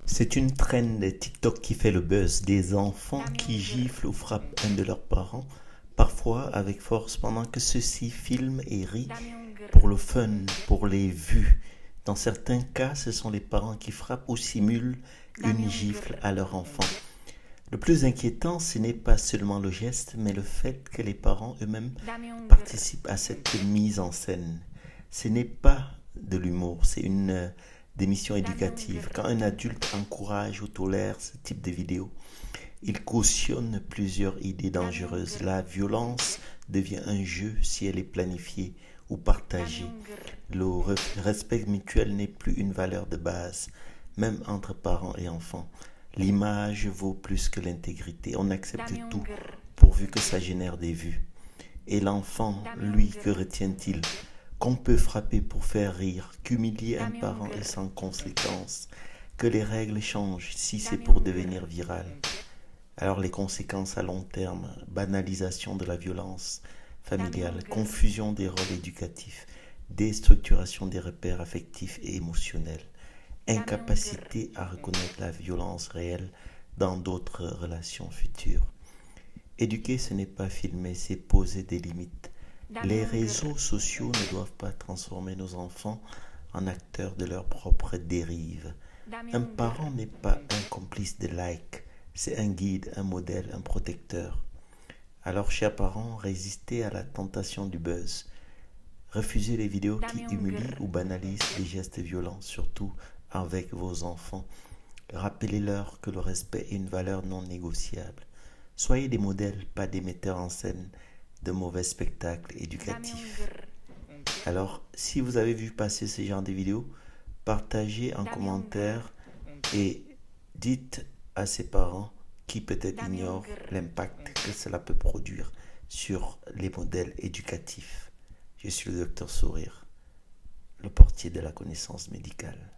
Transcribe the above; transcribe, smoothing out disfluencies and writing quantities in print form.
C'est une trend de TikTok qui fait le buzz, des enfants qui giflent ou frappent un de leurs parents, parfois avec force, pendant que ceux-ci filment et rient pour le fun, pour les vues. Dans certains cas, ce sont les parents qui frappent ou simulent une gifle à leur enfant. Le plus inquiétant, ce n'est pas seulement le geste, mais le fait que les parents eux-mêmes participent à cette mise en scène. Ce n'est pas de l'humour, c'est une démission éducative. Quand un adulte encourage ou tolère ce type de vidéos, il cautionne plusieurs idées dangereuses. La violence devient un jeu si elle est planifiée ou partagée. Le respect mutuel n'est plus une valeur de base, même entre parents et enfants. L'image vaut plus que l'intégrité. On accepte tout pourvu que ça génère des vues. Et l'enfant, lui, que retient-il? Qu'on peut frapper pour faire rire, qu'humilier un parent est sans conséquence, que les règles changent si c'est pour devenir viral. Alors les conséquences à long terme, banalisation de la violence familiale, confusion des rôles éducatifs, déstructuration des repères affectifs et émotionnels, incapacité à reconnaître la violence réelle dans d'autres relations futures. Éduquer, ce n'est pas filmer, c'est poser des limites. Les réseaux sociaux ne doivent pas transformer nos enfants en acteurs de leur propre dérive. Un parent n'est pas un complice de likes, c'est un guide, un modèle, un protecteur. Alors, chers parents, résistez à la tentation du buzz. Refusez les vidéos qui humilient ou banalisent les gestes violents, surtout avec vos enfants. Rappelez-leur que le respect est une valeur non négociable. Soyez des modèles, pas des metteurs en scène de mauvais spectacles éducatifs. Alors, si vous avez vu passer ce genre de vidéos, partagez en commentaire et dites à ses parents qui peut-être ignorent l'impact que cela peut produire sur les modèles éducatifs. Je suis le docteur Sourire, le portier de la connaissance médicale.